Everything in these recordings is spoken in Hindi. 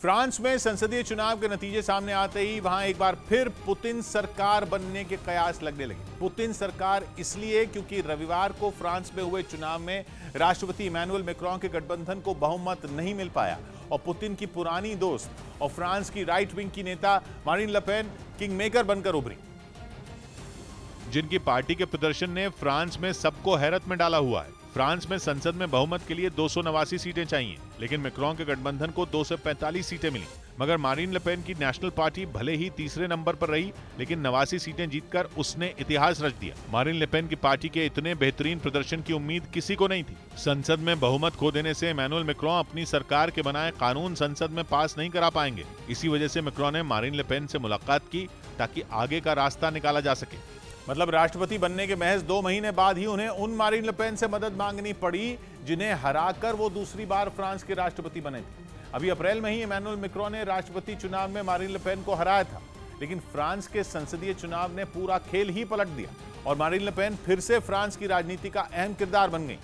फ्रांस में संसदीय चुनाव के नतीजे सामने आते ही वहां एक बार फिर पुतिन सरकार बनने के कयास लगने लगे। पुतिन सरकार इसलिए क्योंकि रविवार को फ्रांस में हुए चुनाव में राष्ट्रपति इमैनुअल मैक्रों के गठबंधन को बहुमत नहीं मिल पाया और पुतिन की पुरानी दोस्त और फ्रांस की राइट विंग की नेता मारीन ले पेन किंग मेकर बनकर उभरी, जिनकी पार्टी के प्रदर्शन ने फ्रांस में सबको हैरत में डाला हुआ है। फ्रांस में संसद में बहुमत के लिए 289 सीटें चाहिए, लेकिन मैक्रों के गठबंधन को 245 सीटें मिली। मगर मारीन ले पेन की नेशनल पार्टी भले ही तीसरे नंबर पर रही, लेकिन 89 सीटें जीतकर उसने इतिहास रच दिया। मारीन ले पेन की पार्टी के इतने बेहतरीन प्रदर्शन की उम्मीद किसी को नहीं थी। संसद में बहुमत खो देने से इमैनुअल मैक्रों अपनी सरकार के बनाए कानून संसद में पास नहीं करा पाएंगे। इसी वजह से मैक्रों ने मारीन ले पेन से मुलाकात की ताकि आगे का रास्ता निकाला जा सके। मतलब राष्ट्रपति बनने के महज 2 महीने बाद ही उन्हें उन मारीन ले पेन से मदद मांगनी पड़ी जिन्हें हराकर वो दूसरी बार फ्रांस के राष्ट्रपति बने थे। अभी अप्रैल में ही इमैनुअल मैक्रों ने राष्ट्रपति चुनाव में मारीन ले पेन को हराया था, लेकिन फ्रांस के संसदीय चुनाव ने पूरा खेल ही पलट दिया और मारीन ले पेन फिर से फ्रांस की राजनीति का अहम किरदार बन गई,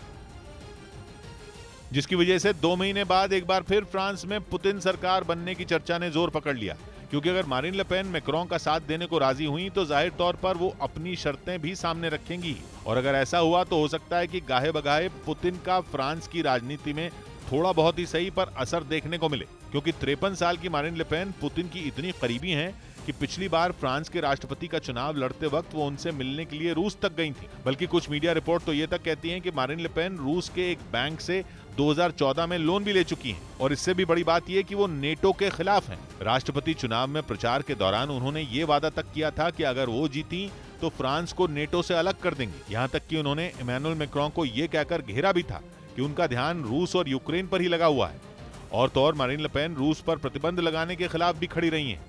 जिसकी वजह से 2 महीने बाद एक बार फिर फ्रांस में पुतिन सरकार बनने की चर्चा ने जोर पकड़ लिया। क्योंकि अगर मारीन ले पेन मैक्रों का साथ देने को राजी हुई तो जाहिर तौर पर वो अपनी शर्तें भी सामने रखेंगी, और अगर ऐसा हुआ तो हो सकता है कि गाहे बगाहे पुतिन का फ्रांस की राजनीति में थोड़ा बहुत ही सही पर असर देखने को मिले। क्योंकि 53 साल की मारीन ले पेन पुतिन की इतनी करीबी हैं कि पिछली बार फ्रांस के राष्ट्रपति का चुनाव लड़ते वक्त वो उनसे मिलने के लिए रूस तक गई थी। बल्कि कुछ मीडिया रिपोर्ट तो ये तक कहती हैं कि मारीन ले पेन रूस के एक बैंक से 2014 में लोन भी ले चुकी हैं, और इससे भी बड़ी बात यह कि वो नेटो के खिलाफ हैं। राष्ट्रपति चुनाव में प्रचार के दौरान उन्होंने ये वादा तक किया था कि अगर वो जीती तो फ्रांस को नेटो से अलग कर देंगी। यहाँ तक कि उन्होंने इमैनुअल मैक्रों को ये कहकर घेरा भी था कि उनका ध्यान रूस और यूक्रेन पर ही लगा हुआ है। और तो और मारीन ले पेन रूस पर प्रतिबंध लगाने के खिलाफ भी खड़ी रही हैं।